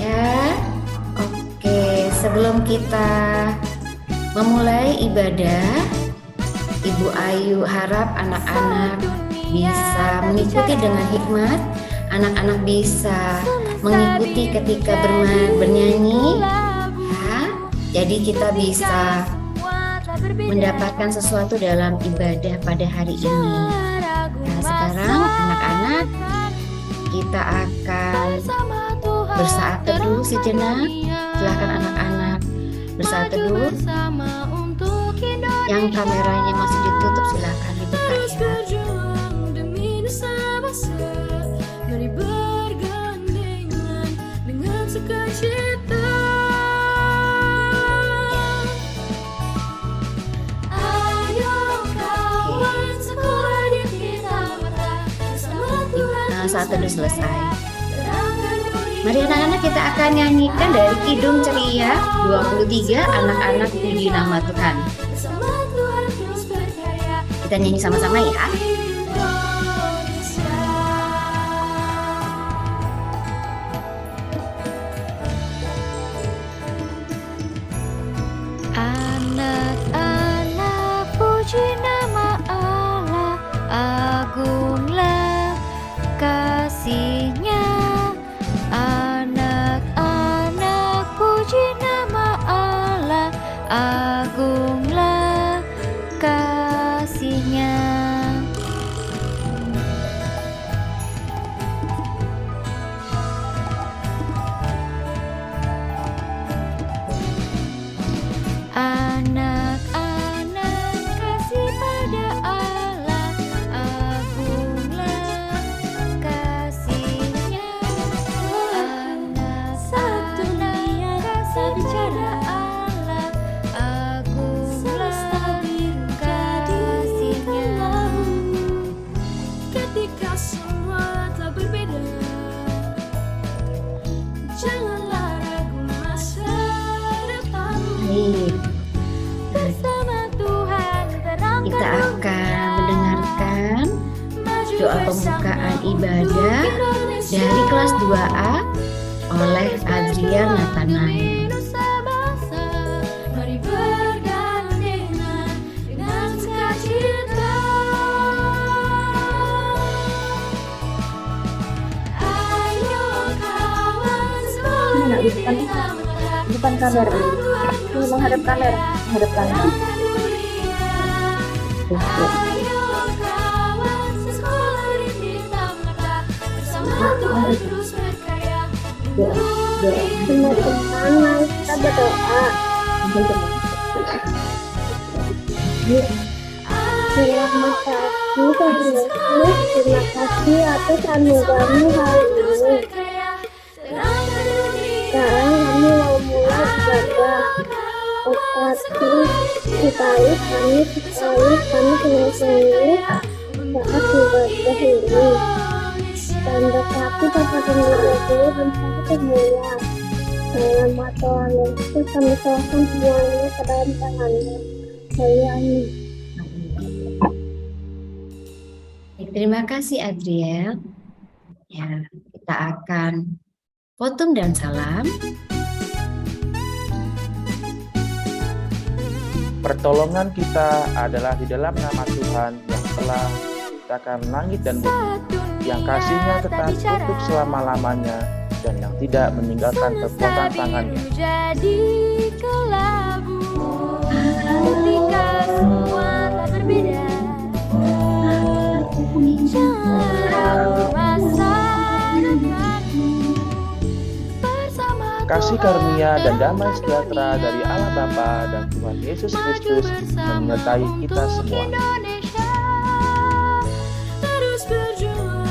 Ya. Oke, sebelum kita memulai ibadah, Ibu Ayu harap anak-anak bisa mengikuti dengan hikmat. Anak-anak bisa mengikuti ketika bernyanyi, ya. Jadi kita bisa mendapatkan sesuatu dalam ibadah pada hari ini. Nah, sekarang anak-anak kita akan bersaat teduh sejenak. Silahkan anak-anak bersaat teduh. Yang kameranya masih ditutup silahkan dibuka ya. Mari bergandengan dengan sukacita. Ayo kawan sekolah di kita bersama Tuhan. Nah, saat teduh selesai. Mari anak-anak kita akan nyanyikan dari Kidung Ceria 23, anak-anak puji nama Tuhan. Kita nyanyi sama-sama ya. Anak-anak puji nama Allah, agunglah kasih-Nya. Anak-anak puji nama Allah, agunglah kasih-Nya. Anak-anak kasih pada Allah, agunglah kasih-Nya. Anak-anak kasih pada Allah, agunglah kasih-Nya. Ketika semua telah berbeda, janganlah ragu masa depanmu. Kita akan mendengarkan doa pembukaan ibadah dari kelas 2A oleh Adrian Nathanael. Mari bergandengan dengan sukacita. Ayo kawan sekolah di Depan kamera ini, menghadap kamera. Ayo kawan sekolah di kita bersama Tuhan terus berkarya. Teman-teman, kita berdoa. Terima kasih Tuhan Yesus, terima kasih atas anugerah-Mu hari ini. Sekarang kami mau mulai ibadah. Tetapi sekali kami sungguh-sungguh saat ibadah ini. Dan tetapi dapat menjadi dan sangat termulia. Dalam nama Tuhan Yesus kami serahkan semuanya ke dalam tangan-Mu. Amin. Terima kasih Adriel. Ya, kita akan fotum dan salam. Pertolongan kita adalah di dalam nama Tuhan yang telah menciptakan langit dan bumi, yang kasih-Nya tetap untuk selama-lamanya dan yang tidak meninggalkan perbuatan tangannya. Jadi kelabu ketika semua telah berbeda, jangan masa depanmu bersama Kasih karunia dan damai sejahtera dari Allah Bapa dan Tuhan Yesus Kristus menyertai kita semua.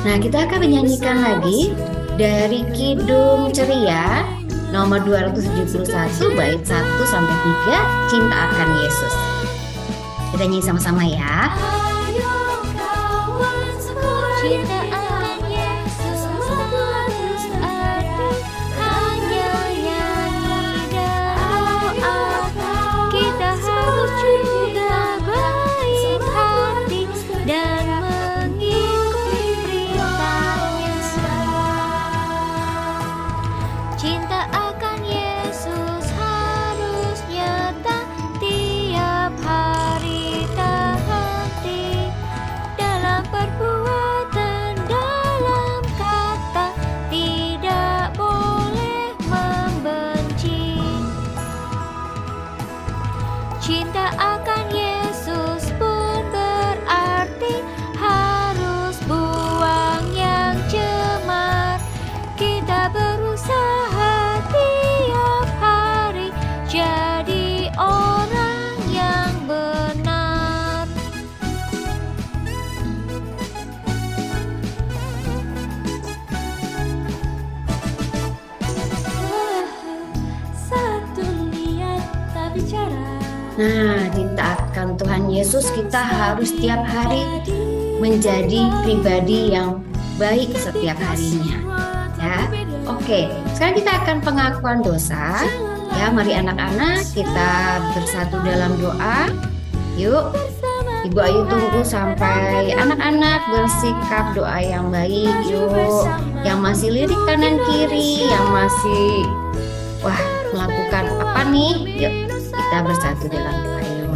Nah, kita akan menyanyikan lagi dari Kidung Ceria nomor 271 bait 1 sampai 3, Cinta akan Yesus. Kita nyanyi sama-sama ya. Cinta akan Yesus semua terus ada, hanya nyanyi dan doa. Kita harus juga baik hati dan mengikuti perintahnya. Cinta akan Yesus harus nyata tiap hari, tak henti dalam perbuatan, dalam kata, tidak boleh membenci. Cinta akan Yesus pun berarti harus buang yang cemar. Kita berusaha tiap hari jadi orang yang benar. Satu niat tak bicara. Nah, cinta akan Tuhan Yesus kita harus setiap hari menjadi pribadi yang baik setiap harinya. Ya, oke. Sekarang kita akan pengakuan dosa. Ya, mari anak-anak kita bersatu dalam doa. Yuk, Ibu Ayu tunggu sampai anak-anak bersikap doa yang baik. Yuk, yang masih lirik kanan kiri, yang masih melakukan apa nih? Yuk, kita bersatu dalam doa. Yuk,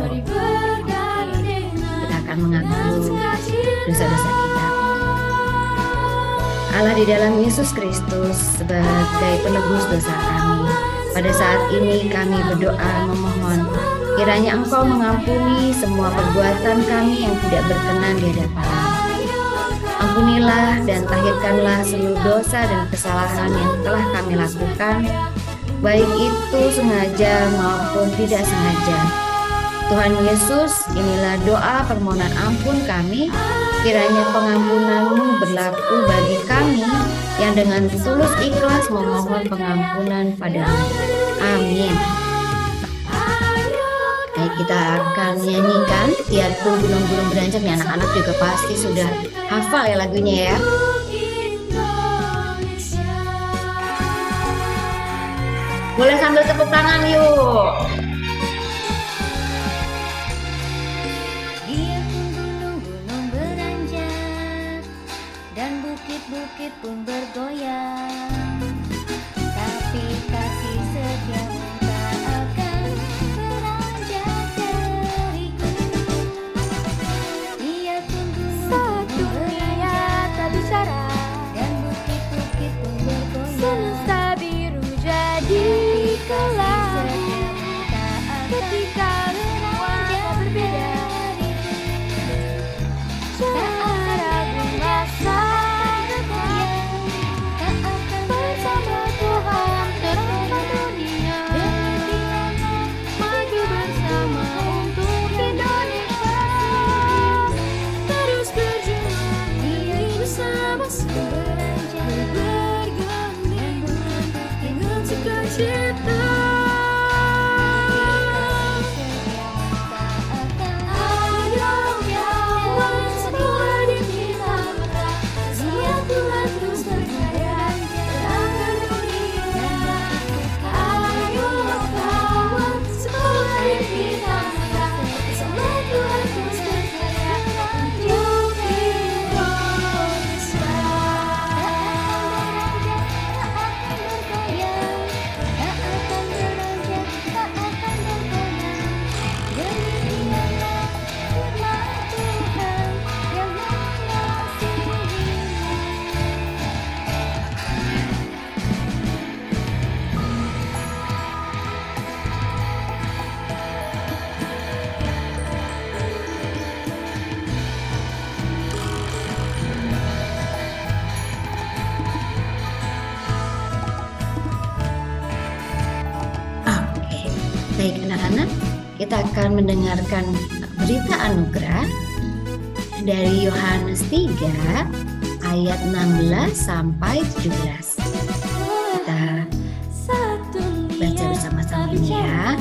kita akan mengaku dosa-dosa kita. Allah di dalam Yesus Kristus sebagai penebus dosa kami. Pada saat ini kami berdoa memohon kiranya Engkau mengampuni semua perbuatan kami yang tidak berkenan di hadapan-Mu. Ampunilah dan tahirkanlah seluruh dosa dan kesalahan yang telah kami lakukan, baik itu sengaja maupun tidak sengaja. Tuhan Yesus, inilah doa permohonan ampun kami. Kiranya pengampunan-Mu berlaku bagi kami yang dengan tulus ikhlas memohon pengampunan pada-Mu. Amin. Baik, kita akan nyanyikan Tiada Gunung-Gunung Beranjak. Nih, anak-anak juga pasti sudah hafal ya lagunya ya. Boleh sambil tepuk tangan yuk. Bukit pun bergoyang, tapi kasih setiamu tak akan beranjak dariku. Ia tunggu satu niat tak bicara, dan bukit-bukit pun bergoyang. Semesta biru jadi gelap ketika beranjak berbeda. Tak ragu rasa Baik anak-anak, kita akan mendengarkan berita anugerah dari Yohanes 3 ayat 16 sampai 17. Kita baca bersama-sama ini ya.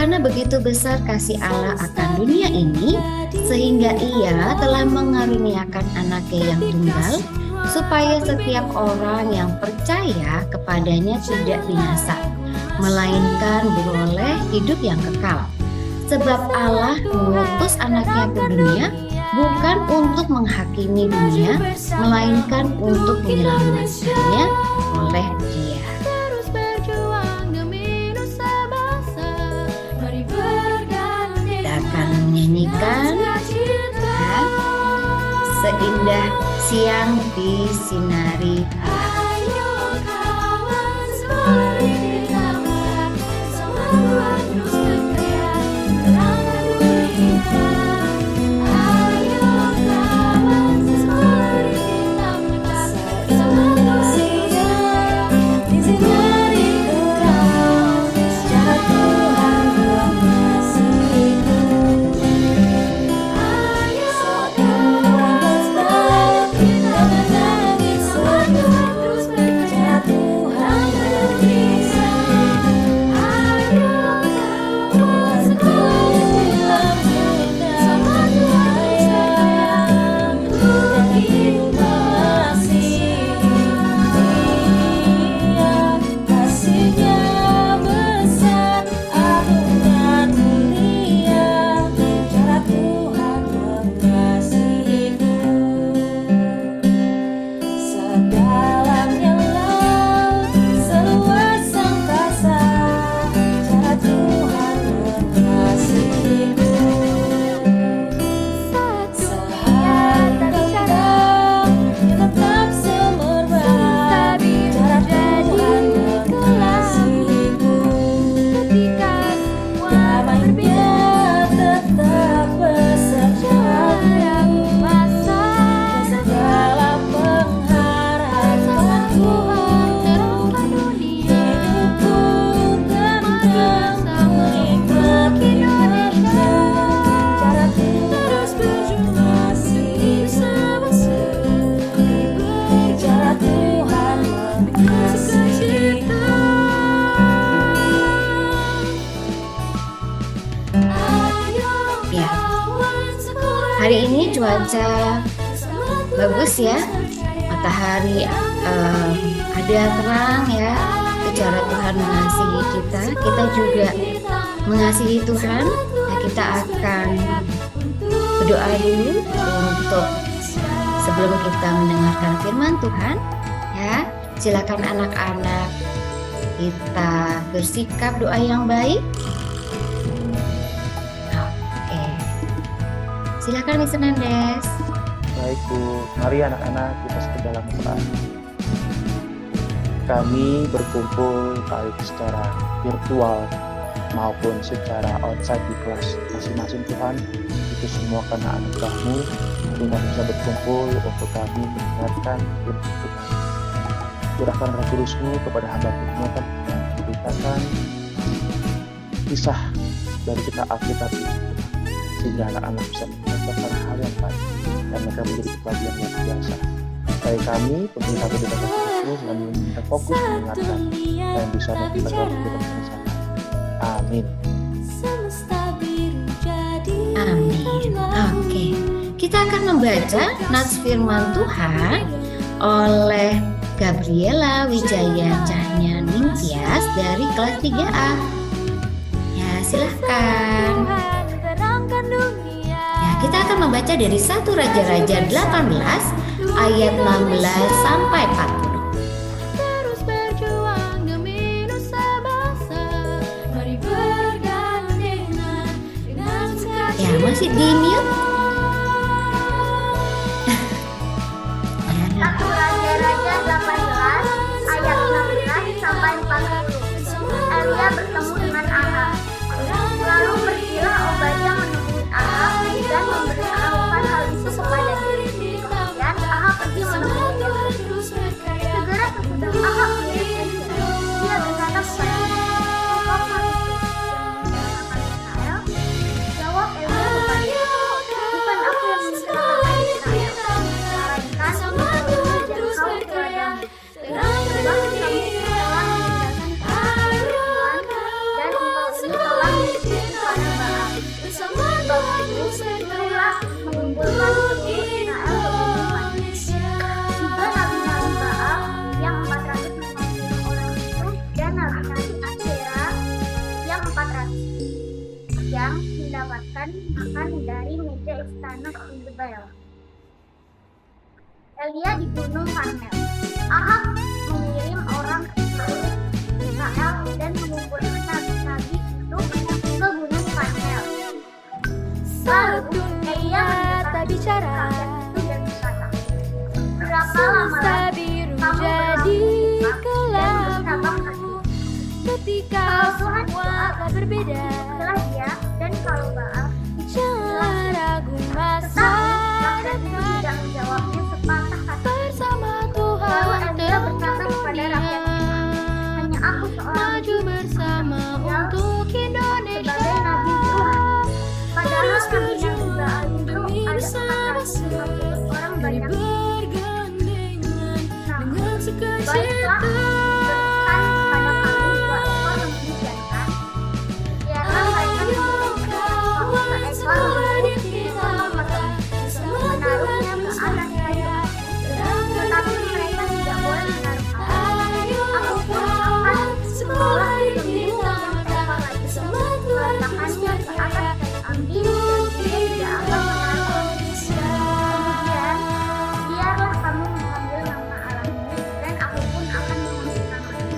Karena begitu besar kasih Allah akan dunia ini, sehingga Ia telah mengaruniakan Anaknya yang tunggal, supaya setiap orang yang percaya kepadanya tidak binasa, melainkan beroleh hidup yang kekal. Sebab Allah mengutus Anaknya ke dunia bukan untuk menghakimi dunia, melainkan untuk menyelamatkannya oleh Dia. indah siang disinari Allah. Ayo kawan semua ditambah bersama terus berkarya terangkan dunia. Ayo kawan semua ditambah bersama siang disinari terang cara Tuhan mengasihiku. Ayo kawan stop kita menangis satu terus berkarya Tuhan berbisa. Ayo kawan sekolah bilang kita sama Tuhan sayang untuk hidup mengasihi Dia. Kasihnya besar, agung dan mulia, cara Tuhan mengasihiku. Sedalamnya laut, seluas angkasa, cara Tuhan mengasihiku. Seharta bintang tetap semerbak, cara Tuhan mengasihiku. Ketika damainya tetap besertaku, segala pengharapanku, hidupku tenang mengikuti Indonesia, cara Tuhan mengasihi cara Tuhan mengasihi. Ya, hari ini cuaca bagus ya, matahari ada terang ya. Cara Tuhan mengasihi kita, kita juga mengasihi Tuhan. Nah, kita akan berdoa dulu untuk sebelum kita mendengarkan firman Tuhan ya. Silakan anak-anak kita bersikap doa yang baik. Oke, silakan Miss Hernandez. Baik Bu, mari anak-anak kita dalam doa. Kami berkumpul baik secara virtual maupun secara onsite di kelas masing-masing Tuhan. Itu semua karena anugerah-Mu sehingga bisa berkumpul untuk kami mendengarkan firman Tuhan. Curahkan Roh Kudus-Mu kepada hamba-Mu Tuhan, ceritakan kisah dari kita Alkitab ini, sehingga anak-anak bisa mendapatkan hal yang baik dan mereka menjadi kebahagiaan yang biasa. Baik kami, pemerintah pendidikan Kudus-Mu, kami minta fokus mendengarkan dan bisa melakukan kehidupan bersama. Amin. Amin. Oke, kita akan membaca nats firman Tuhan oleh Gabriela Wijaya Cahya Ningtyas dari kelas 3A. Ya, silahkan. Ya, kita akan membaca dari 1 Raja-Raja 18 ayat 16 sampai 40. Terus berjuang demi nusa bangsa, mari bergandengan dengan sukacita. Ya, masih di mute. Satu Raja-Raja 18 ayat 16 sampai 40. Elia bertemu dengan Ahab. Lalu pergilah Obadya menemui Ahab dan memberitahukan hal itu kepada diri. Kemudian Ahab pergi menemui Elia. Segera sesudah Ahab melihat Elia, dia berkata kepadanya, "Engkau manusia yang mencelakakan Israel?" Jawab Elia kepadanya, "Bukan aku yang mencelakakan Israel, melainkan Saul dan kau kepadamu. Sebab kamu telah meninggalkan Tuhan dan engkau ini telah mengikuti kepada Baal. Sebab itu suruhlah mengumpulkan seluruh Israel ke gunung." Juga nabi-nabi Baal yang 450 orang itu dan nabi-nabi Asyera yang 400 yang mendapatkan makan dari meja istana Jezebel. Elia di Gunung Karmel. Ahab mengirim orang ke Israel dan mengumpulkan nabi-nabi itu ke Gunung Karmel. Lalu Elia mendengar bicara rakyat itu dan berkata, tak berbeda. Itulah dia, dan kalau Baal Janganlah ragu masa rakyat itu depan, tidak menjawabnya sepatah kata. bersama Lalu Tuhan Elia berkata dalam kepada dunia. rakyat itu, hanya aku seorang Maju bersama untuk Indonesia. sebagai nabi Tuhan. Padahal Terus nabi berjuang Baal itu demi ada nusa 450 orang Mari banyak. bergandengan Nah, dengan sukacita. baiklah, berikan kepada kami 2 ekor lembu jantan. Biarlah mereka membawa seekor lembu sama mereka, menaruhnya ke atas kayu. Tetapi mereka tidak boleh menaruh atas. Aku pun akan mengolah lembu yang seekor lagi, meletakkannya ke atas kayu api, dan dia tidak akan menaruh lembu. Kemudian, biarlah kamu mengambil nama Allahmu, dan aku pun akan mengambil namamu.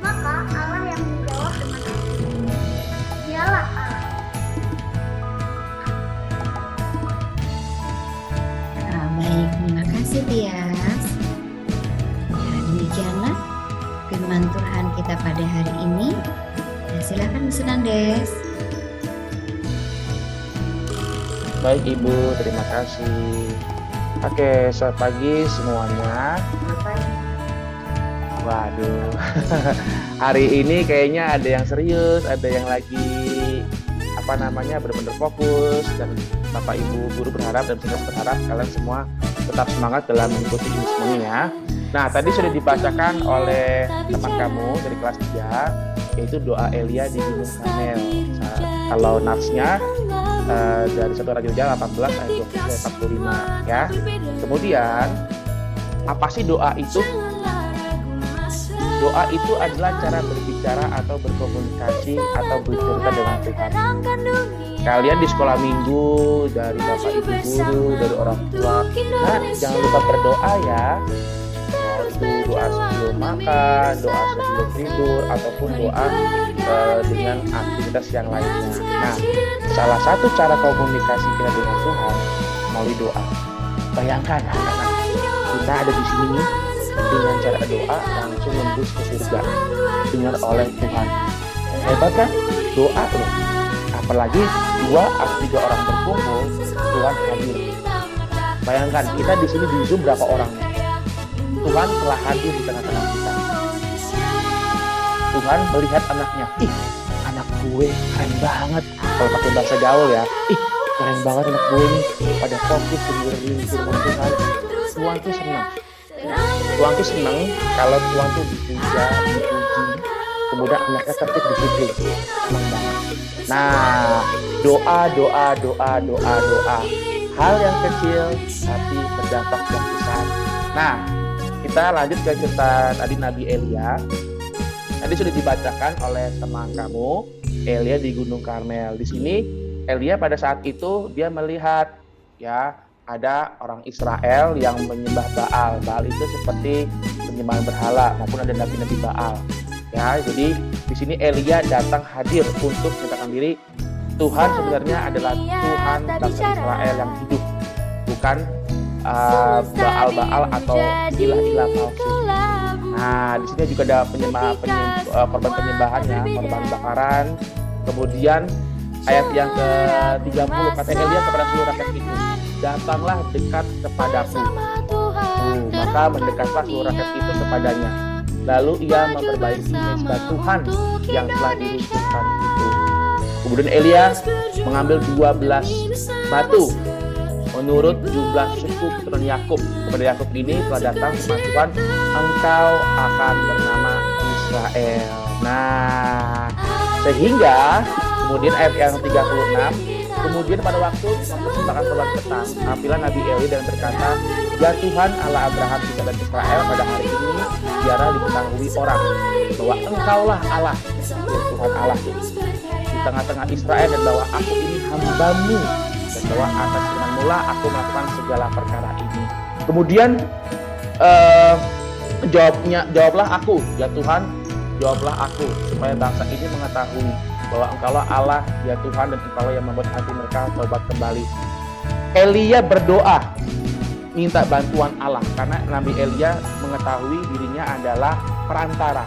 Maka Allah yang menjawab dengan aku, dialah Allah. Baik, terima kasih Tias. Ya, demikianlah firman Tuhan kita pada hari ini. Ya, silakan Senandes. Baik Ibu, terima kasih. Oke, selamat pagi semuanya. Waduh, hari ini kayaknya ada yang serius, ada yang lagi benar-benar fokus, dan Bapak Ibu guru berharap dan saya berharap kalian semua tetap semangat dalam mengikuti ini semuanya. Nah, tadi sudah dibacakan oleh teman kamu dari kelas 3, yaitu doa Elia di Gunung Karmel. Kalau natsnya dari 1 Raja 18 ayat 20-45 ya. Kemudian apa sih doa itu? Doa itu adalah cara berbicara atau berkomunikasi atau bercerita dengan Tuhan. Kalian di sekolah minggu, dari Bapak Ibu guru, dari orang tua, nah jangan lupa berdoa ya. Itu doa sebelum makan, doa sebelum tidur, ataupun doa dengan aktivitas yang lainnya. Nah, salah satu cara komunikasi kita dengan Tuhan melalui doa. Bayangkan anak-anak, kita ada di sini nih, dengan cara doa langsung nembus ke surga dengar oleh Tuhan. Hebat kan? Doa loh. Apalagi 2 atau 3 orang berkumpul, Tuhan hadir. Bayangkan kita di sini di Zoom berapa orang? Tuhan telah hadir di tengah-tengah kita. Tuhan melihat anaknya. Ih, anak gue keren banget. Kalau pakai bahasa gaul ya. Ih, keren banget anak gue nih. Pada fokus dengerin firman Tuhan. Tuhan tuh senang. Tuhan tuh senang kalau Tuhan tuh dipuja, dipuji, kemudian anaknya tertib disiplin. Senang banget. Nah, doa. Hal yang kecil tapi berdampak yang besar. Nah, kita lanjut ke cerita tadi Nabi Elia. Tadi sudah dibacakan oleh teman kamu, Elia di Gunung Karmel. Di sini Elia pada saat itu dia melihat ya ada orang Israel yang menyembah Baal. Baal itu seperti penyembahan berhala maupun ada nabi-nabi Baal. Ya, jadi di sini Elia datang hadir untuk menyatakan diri Tuhan sebenarnya adalah Tuhan bangsa Israel yang hidup, bukan Baal-Baal atau ilah-ilah palsu. Nah, di sini juga ada korban penyembahannya, korban bakaran. Kemudian ayat yang ke-30 kata Elia kepada seluruh rakyat itu, datanglah dekat kepadaku. Maka mendekatlah seluruh rakyat itu kepadanya. Lalu ia memperbaiki mezbah Tuhan yang telah diruntuhkan itu. Kemudian Elia mengambil 12 batu menurut jumlah suku keturunan Yakub. Kepada Yakub ini telah datang firman Tuhan, engkau akan bernama Israel. Nah, sehingga kemudian ayat yang 36, kemudian pada waktu mempersembahkan korban petang, tampillah Nabi Eli dan berkata, ya Tuhan Allah Abraham, Ishak dan Israel, pada hari ini biarlah diketahui orang bahwa engkaulah Allah, ya Tuhan Allah di tengah-tengah Israel, dan bahwa aku ini hambamu, dan bahwa atas firman-Mu lah aku melakukan segala perkara ini. Kemudian jawablah aku, ya Tuhan, jawablah aku, supaya bangsa ini mengetahui bahwa engkaulah Allah, ya Tuhan, dan engkaulah yang membuat hati mereka taubat kembali. Elia berdoa minta bantuan Allah karena Nabi Elia mengetahui dirinya adalah perantara.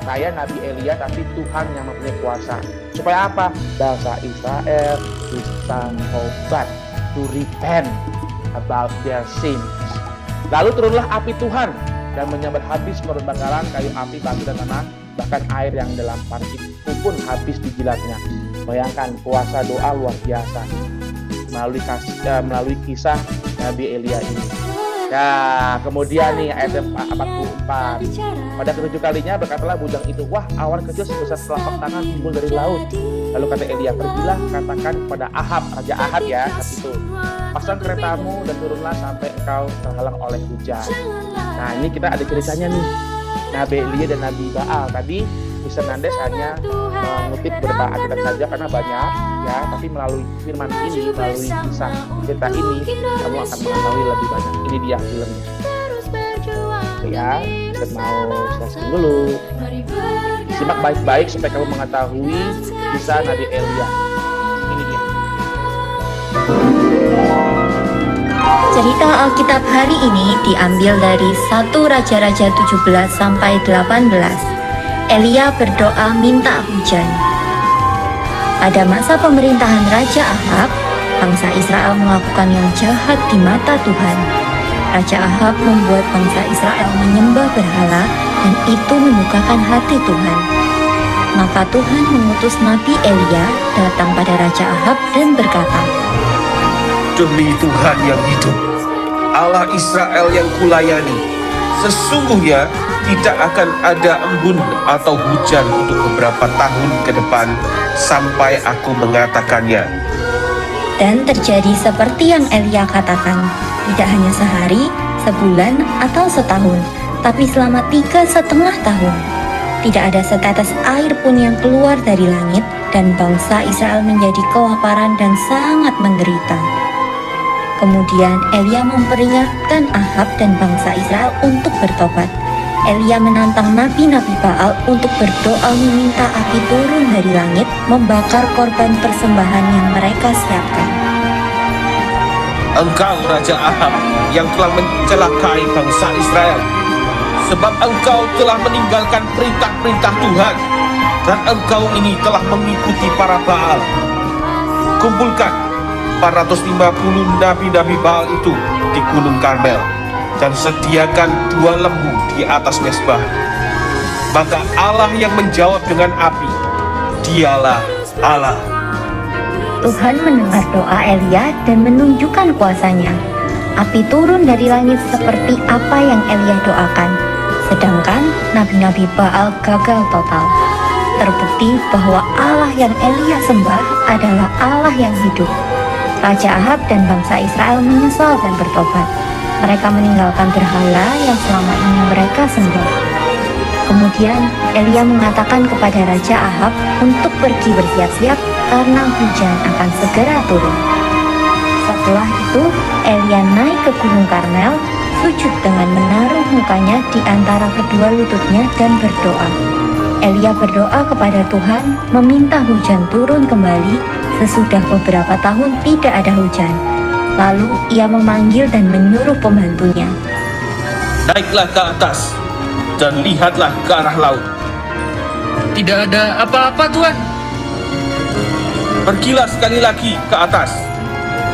saya Nabi Elia, tapi Tuhan yang mempunyai kuasa. Supaya apa? Bangsa Israel bisa tobat, to repent about their sins. Lalu turunlah api Tuhan dan menyambar habis perbakaran kayu api, batu dan tanah, bahkan air yang dalam pan itu pun habis dijilatnya. Bayangkan kuasa doa luar biasa melalui kisah Nabi Elia ini. Nah, kemudian nih ayat 44. Pada ketujuh kalinya berkatalah bujang itu, wah, awan kecil sebesar telapak tangan timbul dari laut. Lalu kata Elia, pergilah katakan kepada Ahab, Raja Ahab ya, saat itu, pasang keretamu dan turunlah sampai engkau terhalang oleh hujan. Nah, ini kita ada ceritanya nih, Nabi Elia dan Nabi Baal. Tadi Mr. Nandes hanya mengutip beberapa Alkitab saja karena banyak ya, tapi melalui firman ini, melalui kisah cerita ini, kamu akan mengetahui lebih banyak. Ini dia filmnya. Oke ya, kita mau selesai dulu. Simak baik-baik supaya kamu mengetahui kisah Nabi Elia. Ini dia. Cerita Alkitab hari ini diambil dari 1 Raja-Raja 17 sampai 18. Elia berdoa minta hujan. Pada masa pemerintahan Raja Ahab, bangsa Israel melakukan yang jahat di mata Tuhan. Raja Ahab membuat bangsa Israel menyembah berhala dan itu menyukakan hati Tuhan. Maka Tuhan mengutus Nabi Elia datang pada Raja Ahab dan berkata, Demi Tuhan yang hidup, Allah Israel yang kulayani, sesungguhnya tidak akan ada embun atau hujan untuk beberapa tahun ke depan sampai aku mengatakannya. Dan terjadi seperti yang Elia katakan, tidak hanya sehari, sebulan, atau setahun, tapi selama 3,5 tahun. Tidak ada setetes air pun yang keluar dari langit, dan bangsa Israel menjadi kelaparan dan sangat menderita. Kemudian Elia memperingatkan Ahab dan bangsa Israel untuk bertobat. Elia menantang nabi-nabi Baal untuk berdoa meminta api turun dari langit membakar korban persembahan yang mereka siapkan. Engkau Raja Ahab yang telah mencelakai bangsa Israel, sebab engkau telah meninggalkan perintah-perintah Tuhan, dan engkau ini telah mengikuti para Baal. Kumpulkan 450 nabi-nabi Baal itu di Gunung Karmel, dan sediakan 2 lembu di atas mezbah. Maka Allah yang menjawab dengan api, dialah Allah. Tuhan mendengar doa Elia dan menunjukkan kuasanya. Api turun dari langit seperti apa yang Elia doakan, sedangkan nabi-nabi Baal gagal total. Terbukti bahwa Allah yang Elia sembah adalah Allah yang hidup. Raja Ahab dan bangsa Israel menyesal dan bertobat. Mereka meninggalkan berhala yang selama ini mereka sembah. Kemudian Elia mengatakan kepada Raja Ahab untuk pergi bersiap-siap karena hujan akan segera turun. Setelah itu Elia naik ke Gunung Karmel, sujud dengan menaruh mukanya di antara kedua lututnya dan berdoa. Elia berdoa kepada Tuhan meminta hujan turun kembali sesudah beberapa tahun tidak ada hujan. Lalu ia memanggil dan menyuruh pembantunya, Naiklah ke atas dan lihatlah ke arah laut. Tidak ada apa-apa, Tuan. Pergilah sekali lagi ke atas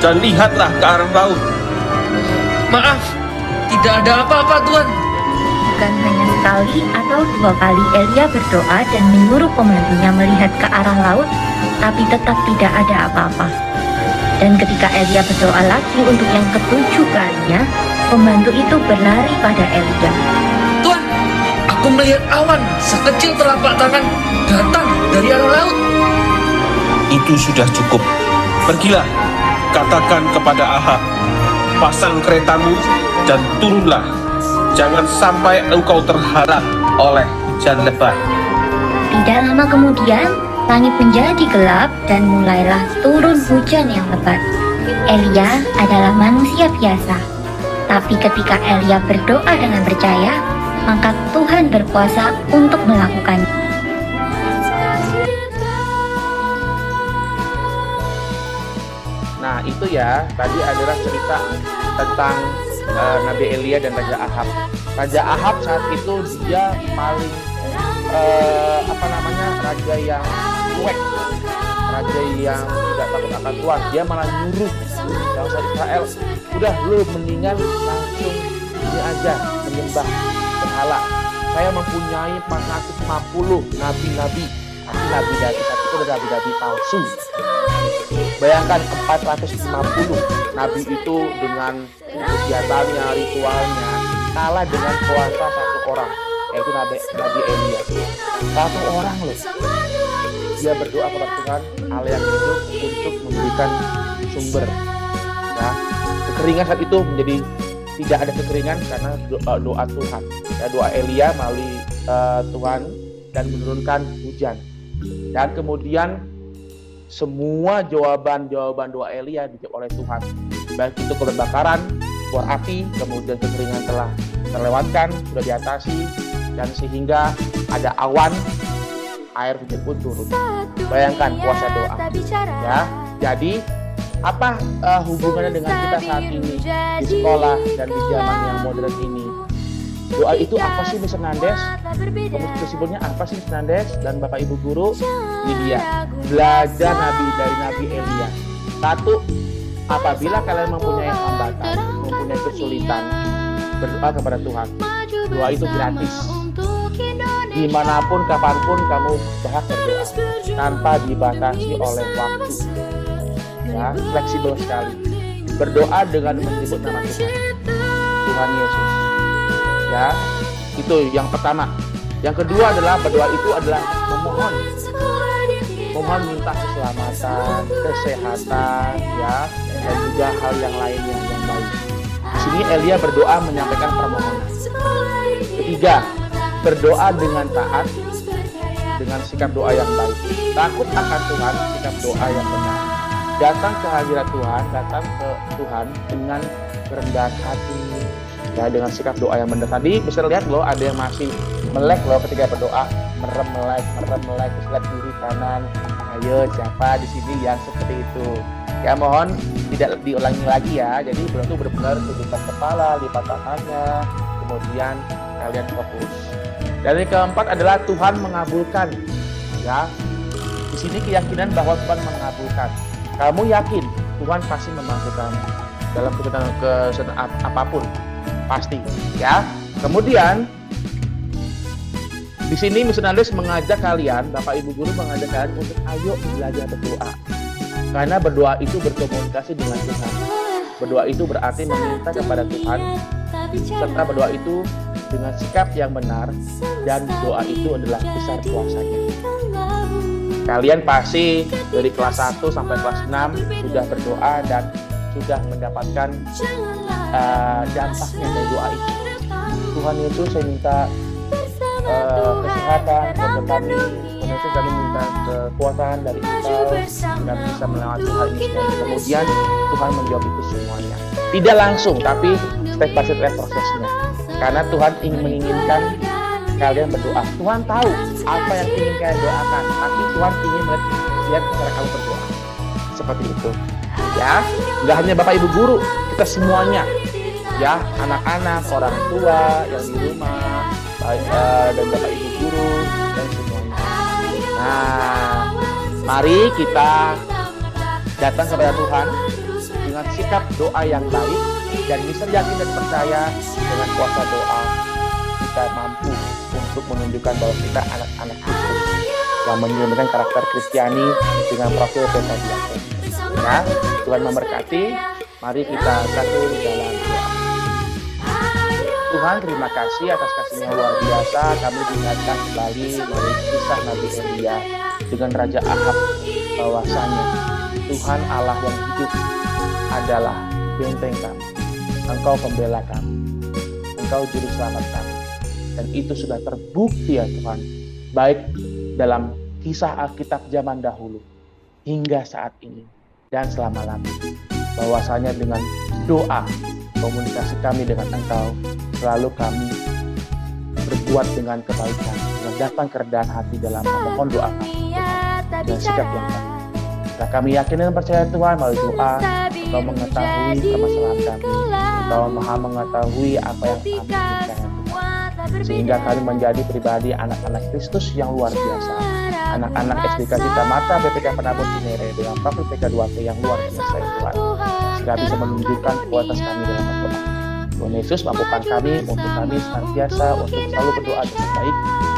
dan lihatlah ke arah laut. Maaf, tidak ada apa-apa, Tuan. Bukan hanya sekali atau 2 kali Elia berdoa dan menyuruh pembantunya melihat ke arah laut, tapi tetap tidak ada apa-apa. Dan ketika Elia berdoa lagi untuk yang ke-7 kalinya, pembantu itu berlari pada Elia. Tuan, aku melihat awan sekecil telapak tangan datang dari arah laut. Itu sudah cukup. Pergilah, katakan kepada Ahab, pasang keretamu dan turunlah. Jangan sampai engkau terhalang oleh hujan lebat. Tidak lama kemudian, langit menjadi gelap dan mulailah turun hujan yang lebat. Elia adalah manusia biasa, tapi ketika Elia berdoa dengan percaya, maka Tuhan berkuasa untuk melakukannya. Nah itu ya, tadi adalah cerita tentang Nabi Elia dan Raja Ahab. Raja Ahab saat itu dia paling raja yang cuek, raja yang tidak takut akan Tuhan. Dia malah nyuruh bangsa Israel, udah lu mendingan langsung ini aja menyembah berhala. Saya mempunyai 450 nabi-nabi, tapi nabi dari satu itu adalah nabi-nabi palsu. Bayangkan 450 nabi itu dengan kegiatannya, ritualnya kalah dengan kuasa satu orang, yaitu Nabi Elia. Satu orang loh, dia berdoa kepada Tuhan Allah yang hidup untuk memberikan sumber. Ya, kekeringan saat itu menjadi tidak ada kekeringan karena doa Tuhan. Ya, doa Elia melalui Tuhan dan menurunkan hujan. Dan kemudian semua jawaban doa Elia dijawab oleh Tuhan. Baik itu kebakaran, buah api, kemudian kekeringan telah terlewatkan, sudah diatasi, dan sehingga ada awan, air hujan pun turun. Bayangkan kuasa doa. Ya, jadi apa hubungannya dengan kita saat ini di sekolah dan di zaman yang modern ini? Doa itu apa sih, Mr. Nandes? Kesimpulannya apa sih, Mr. Nandes dan Bapak Ibu Guru? Ini dia, belajar dari Nabi Elia. Satu, apabila kalian mempunyai hambatan, mempunyai kesulitan, berdoa kepada Tuhan. Doa itu gratis. Dimanapun, kapanpun kamu berhak berdoa, tanpa dibatasi oleh waktu. Ya, fleksibel sekali. Berdoa dengan menyebut nama Tuhan, Tuhan Yesus. Ya, itu yang pertama. Yang kedua adalah berdoa itu adalah memohon minta keselamatan, kesehatan, ya, dan juga hal yang lainnya yang baik. Di sini Elia berdoa menyampaikan permohonan. Ketiga, berdoa dengan taat, dengan sikap doa yang baik. Takut akan Tuhan, sikap doa yang benar. Datang ke hadirat Tuhan, datang ke Tuhan dengan kerendahan hati, ya, dengan sikap doa yang benar. Tadi bisa lihat loh, ada yang masih melek loh ketika berdoa, merem melek, terus lihat kiri kanan. Ayo, siapa di sini yang seperti itu? Ya, mohon tidak diulangi lagi ya. Jadi berdoa itu benar-benar tundukkan kepala, lipat tangannya, kemudian kalian fokus. Dan yang keempat adalah Tuhan mengabulkan. Ya, di sini keyakinan bahwa Tuhan mengabulkan. Kamu yakin Tuhan pasti membantu kamu dalam kesulitan apapun, pasti. Ya. Kemudian di sini Mr. Nandes mengajak kalian, Bapak Ibu Guru mengajak kalian untuk ayo belajar berdoa. Karena berdoa itu berkomunikasi dengan Tuhan. Berdoa itu berarti meminta kepada Tuhan, serta berdoa itu dengan sikap yang benar, dan doa itu adalah besar kuasanya. Kalian pasti dari kelas 1 sampai kelas 6 sudah berdoa dan sudah mendapatkan dampaknya dari doa itu. Tuhan Yesus, saya minta kesehatan untuk kami. Tuhan Yesus, kami minta kekuatan dari Engkau dan bisa melewati hal ini semua. Kemudian Tuhan menjawab itu semuanya. Tidak langsung, tapi step by step prosesnya. Karena Tuhan menginginkan kalian berdoa. Tuhan tahu apa yang ingin kalian doakan, tapi Tuhan ingin melihat cara kamu berdoa. Seperti itu. Ya, nggak hanya Bapak Ibu Guru, kita semuanya. Ya, anak-anak, orang tua yang di rumah, dan Bapak Ibu Guru dan semuanya. Nah, mari kita datang kepada Tuhan dengan sikap doa yang baik, dan bisa yakin dan percaya dengan kuasa doa kita mampu untuk menunjukkan bahwa kita anak-anak Kristus yang menunjukkan karakter Kristiani dengan profil pentadiakon. Ya, Tuhan memberkati. Mari kita satu dalam doa. Tuhan, terima kasih atas kasih-Nya luar biasa. Kami diingatkan kembali dari kisah Nabi Elia dengan Raja Ahab, bahwasanya Tuhan Allah yang hidup adalah benteng kami. Engkau pembela kami, Engkau juru selamat kami. Dan itu sudah terbukti ya Tuhan, baik dalam kisah Alkitab zaman dahulu hingga saat ini dan selama-lamanya, bahwasanya dengan doa, komunikasi kami dengan Engkau, selalu kami berbuat dengan kebaikan, dengan datang kerendahan hati dalam memohon doa kami dan sikap yang baik. Nah, kami yakin dan percaya Tuhan, melalui doa Engkau mengetahui permasalahan kami, Engkau maha mengetahui apa yang kami inginkan. sehingga kami menjadi pribadi anak-anak Kristus yang luar biasa. Anak-anak SDK Cita Mata BPK Penabur Cinere dengan profil PK2P yang luar biasa ya Tuhan, sehingga bisa menunjukkan kualitas kami dalam berdoa. Tuhan Yesus mampukan kami untuk kami senantiasa untuk selalu berdoa dengan baik,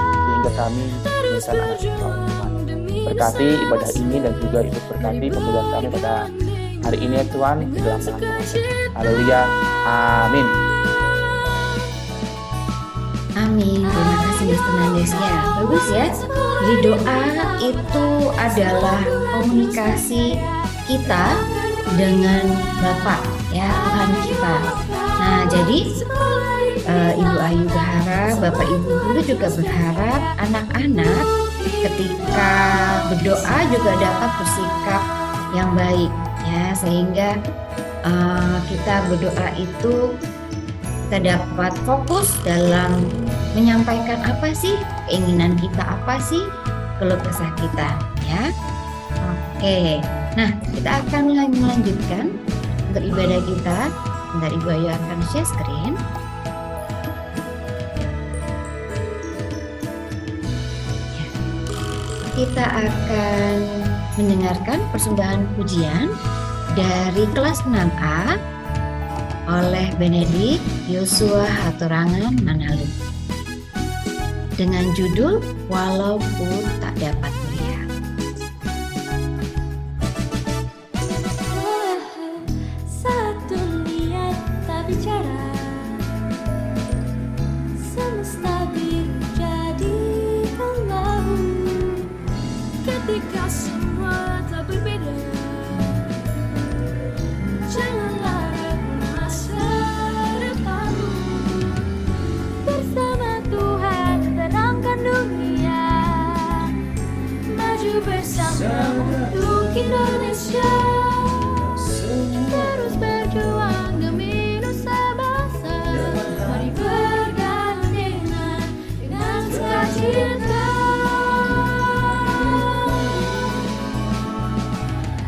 sehingga kami menjadi anak Tuhan. Berkati ibadah ini dan juga ikut berkati pemilihan kami pada hari ini ya Tuhan, di dalam nama Yesus. Haleluya, amin. Amin. Terima kasih Mr. Nandes ya. Bagus ya. Jadi doa itu adalah komunikasi kita dengan Bapa ya, Tuhan kita. Nah, jadi Ibu Ayu berharap, Bapak Ibu Guru juga berharap anak-anak ketika berdoa juga dapat bersikap yang baik ya, sehingga kita berdoa itu kita dapat fokus dalam menyampaikan apa sih keinginan kita, apa sih keluh kesah kita ya. Oke, nah kita akan melanjutkan untuk ibadah kita. Bentar Ibu Ayu akan share screen. Ya. Kita akan mendengarkan persembahan pujian dari kelas 6A oleh Benedik Yosua Hatorangan Manaluk dengan judul Walaupun Tak Dapat Melihat. Saat dunia tak bicara, semesta biru jadikan laut. Ketika semua tak berbeda, janganlah ragu masa depanmu. Bersama Tuhan terangkan dunia, maju bersama untuk Indonesia. Terus berjuang demi nusa bangsa. Mari bergandengan dengan sukacita.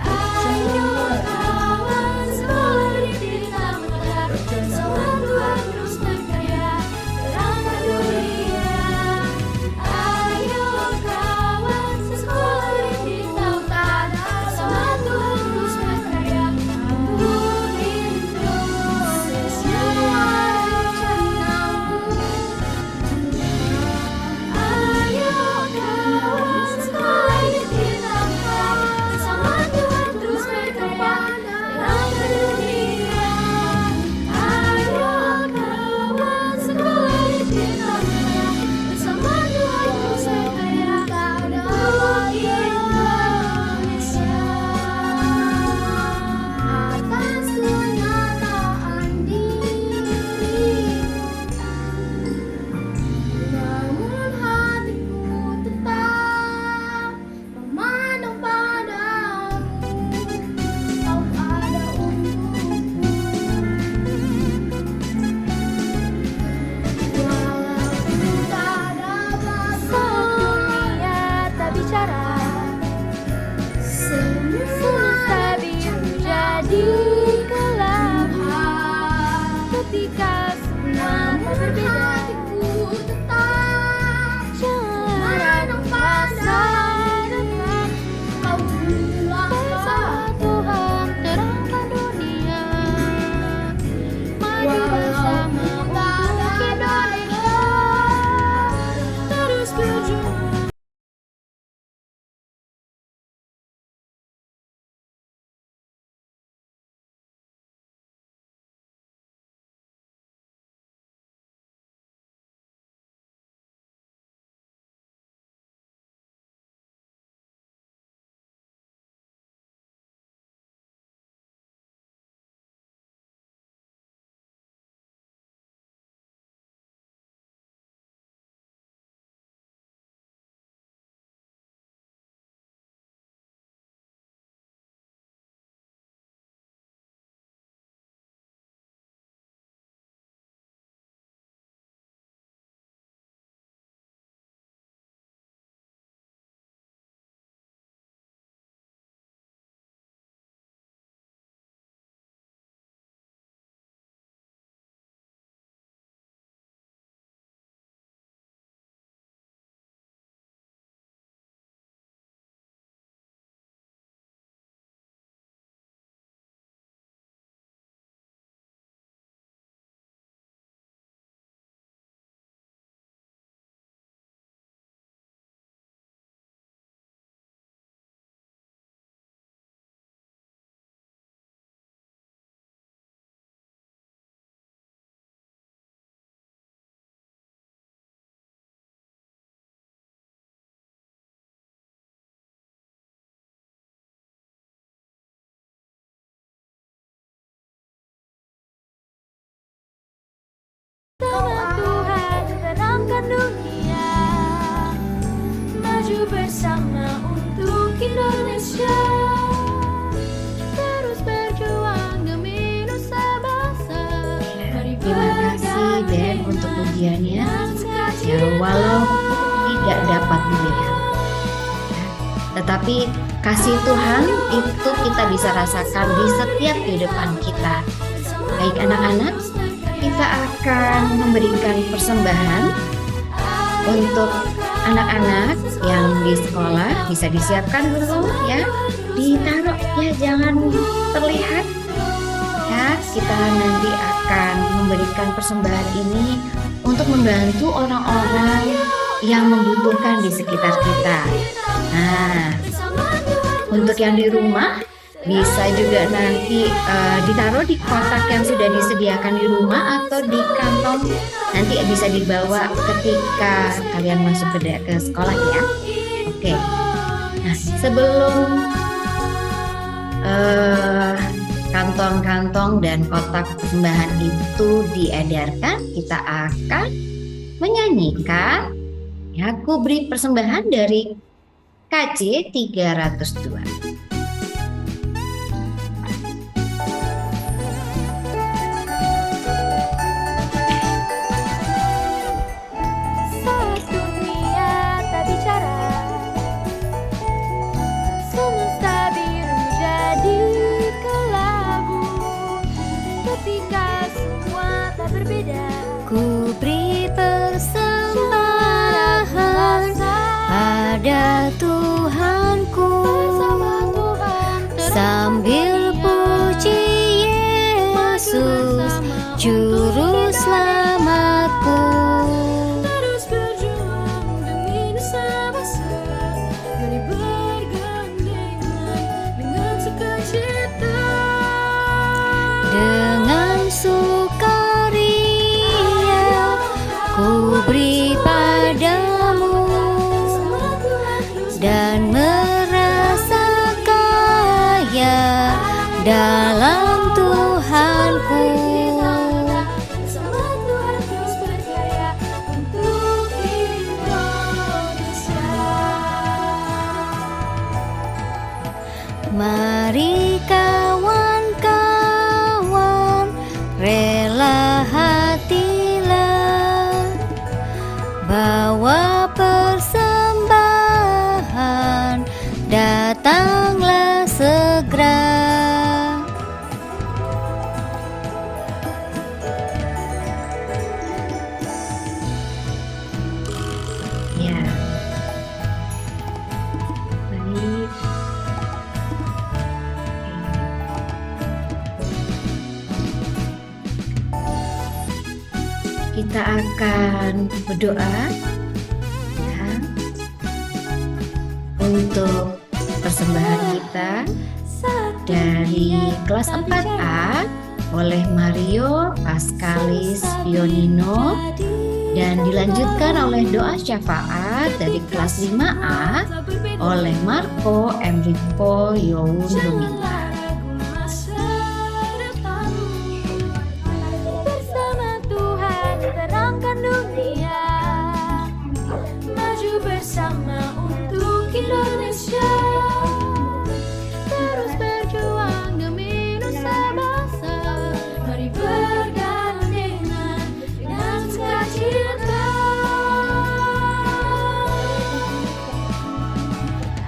Ayo kawan sekolah di Cita Mata, bersama Tuhan terus berkarya, terangkan dunia. Ayo kawan sekolah di Cita Mata, bersama Tuhan bersama untuk Indonesia. Terus berjuang demi nusa bangsa. Mari Terima kasih Den untuk ujiannya. Ya, walaupun tidak dapat melihat, tetapi kasih Tuhan itu kita bisa rasakan di setiap kehidupan kita. Baik anak-anak, kita akan memberikan persembahan untuk anak-anak yang di sekolah. Bisa disiapkan dulu ya, ditaruh ya, jangan terlihat ya. Kita nanti akan memberikan persembahan ini untuk membantu orang-orang yang membutuhkan di sekitar kita. Nah, untuk yang di rumah bisa juga nanti ditaruh di kotak yang sudah disediakan di rumah atau di kantong, nanti bisa dibawa ketika kalian masuk ke sekolah ya. Oke. Nah, sebelum kantong-kantong dan kotak persembahan itu diedarkan, kita akan menyanyikan ya, Ku Beri Persembahan dari KJ 302. Saat dunia tak bicara, semesta biru jadi kelabu. Ketika semua tak berbeda, Ku beri persembahan pada Tuhanku, sambil puji Yesus Juru Selamatku. terus berjuang demi nusa bangsa. Mari bergandengan dengan sukacita. Dengan sukaria ku beri padamu dan merasa kaya dalam Tuhanku. Bersama Tuhan terus berkarya untuk Indonesia. Mari kawan-kawan, rela hatilah, bawa persembahan, datanglah segera. Ya. Baik. Kita akan berdoa ya, untuk persembahan kita dari kelas 4A oleh Mario Pascalis Dionino, dan dilanjutkan oleh doa syafaat dari kelas 5A oleh Marco Enrico Youn Dominta. Bersama Tuhan terangkan dunia, maju bersama untuk Indonesia. Terus berjuang demi nusa bangsa. Mari bergandengan dengan sukacita.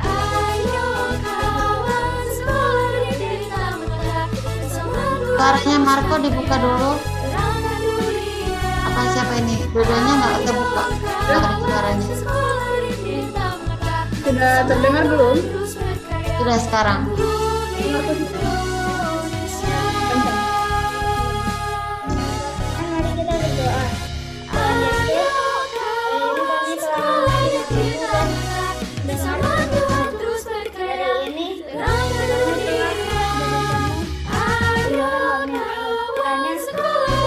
Ayo kawan, sekolah berdiri muda bersama Tuhan. Suaranya Marco dibuka dulu. Terangkan dunia. Apa siapa ini? Dua-duanya nggak kebuka. Nggak ada suaranya. Sudah terdengar belum? Sudah sekarang. Mari kita berdoa. Tuhan Yesus, hari ini kami telah Bersama Tuhan terus berkarya. Terangkan dunia. Ayo kawan, sekolah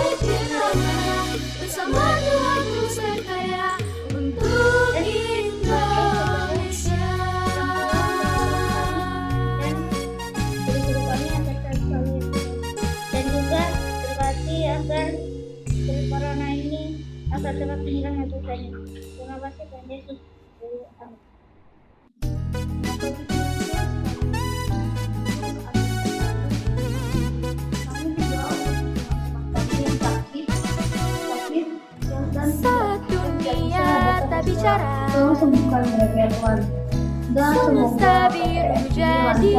bersama Tuhan terus berkarya untuk Indonesia. guru-guru kami yang terkait kami. Dan juga berkati agar virus corona ini agar cepat hilang ya Tuhan. Terima kasih Tuhan Yesus. Amin. Tolong sembuhkan mereka ya Tuhan. Dan semoga jadi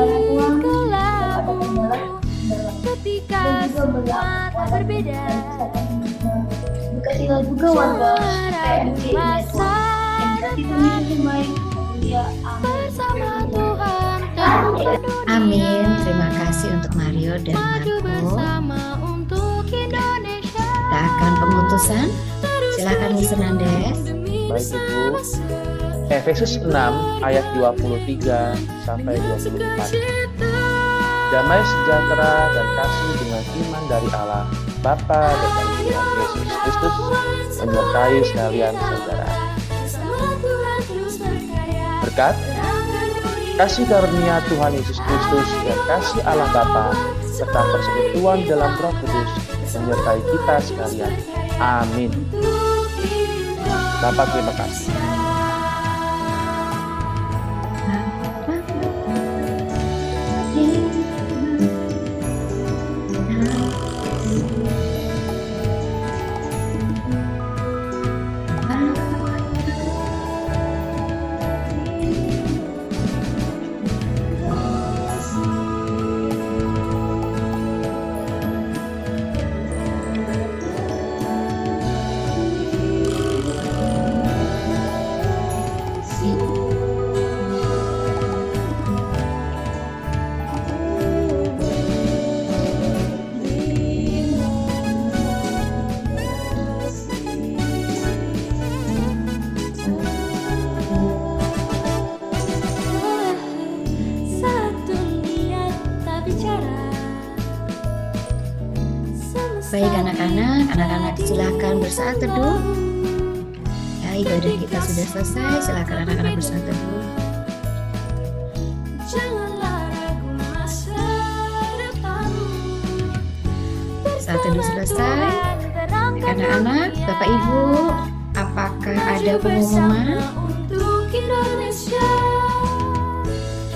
kelabu ketika semua tak berbeda. Berkatilah juga warga PMC ini ya Tuhan. Yang kasih yang baik. Ya, Bersama Tuhan dan dunia. Amin. Terima kasih untuk Mario dan Maju Marco. bersama untuk Indonesia. Kita akan pemutusan. Silakan Miss Hernandez. Baik Ibu. Efesus 6 ayat 23 sampai 24. Damai sejahtera dan kasih dengan iman dari Allah Bapa dan dari Tuhan Yesus Kristus menyertai sekalian saudara. Berkat, kasih karunia Tuhan Yesus Kristus dan kasih Allah Bapa serta persekutuan dalam Roh Kudus menyertai kita sekalian. Amin. Bapak terima kasih. Baik anak-anak silakan bersaat teduh. Ya, ibadah kita sudah selesai. Silakan anak-anak bersaat teduh. Saat teduh selesai. Anak-anak, Bapak Ibu, apakah ada pengumuman? Untuk Indonesia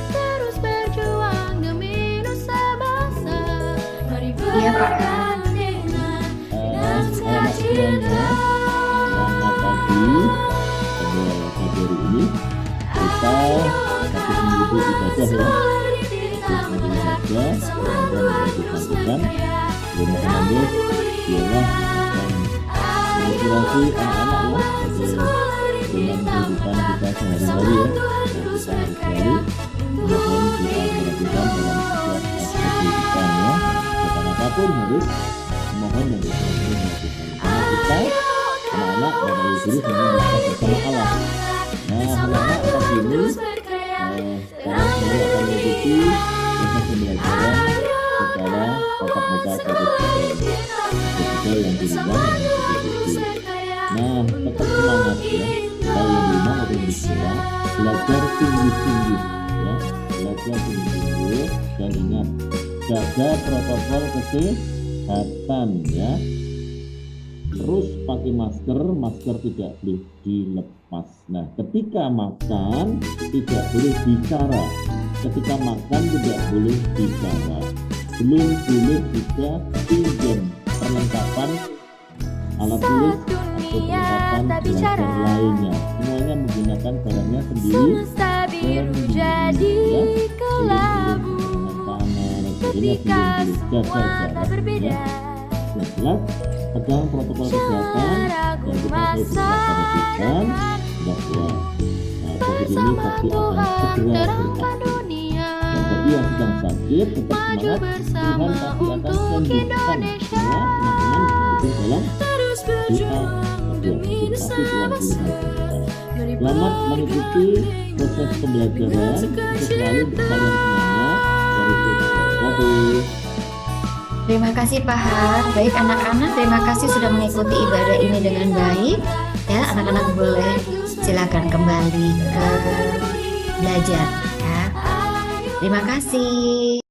terus berjuang demi nusa bangsa. Mari Iya Pak. Selamat semuanya, selamat pagi. Pada pagi hari ini kita satu minggu ibadah ya. Satu minggu ibadah, kemudian disampaikan Bunda Hernandez ialah akan menginspirasi anak-anak ya dengan kehidupan kita sehari-hari ya. Dan kita hari-hari mohon kita perhatikan dalam setiap aspek kehidupan ya. Bukan apapun harus mohon yang kita karena kita anak-anak dan dari guru semua merasa bersama Allah. Nah anak-anak pagi ini sekarang semua akan mengikuti proses pembelajaran secara tatap muka 100% yang di rumah dan betul-betul. Nah tetap semangat ya, kalau yang di rumah atau di sekolah belajar sungguh-sungguh ya, belajar sungguh-sungguh dan ingat jaga protokol kesehatan ya. Terus pakai masker tidak boleh dilepas. Nah, ketika makan tidak boleh bicara. Ketika makan tidak boleh bicara. Belum boleh juga pinjam perlengkapan alat tulis atau perlengkapan belajar lainnya. Semuanya menggunakan barangnya sendiri. jadi Ya. kelabu Dengan tangan, sebagainya belum boleh jaga jarak. Ya. Jelas pegang protokol kesehatan dan kita bisa perhatikan bahwa COVID ini pasti akan segera berakhir. Dan bagi yang sedang sakit tetap semangat, Tuhan pasti akan sembuhkan semua teman-teman betul dalam doa. Pasti Tuhan pulihkan. Selamat mengikuti proses pembelajaran selalu untuk kalian semuanya dari Tuhan. Terima kasih Pak Har. Baik anak-anak, terima kasih sudah mengikuti ibadah ini dengan baik. Ya, anak-anak boleh silakan kembali ke belajar. Ya. Terima kasih.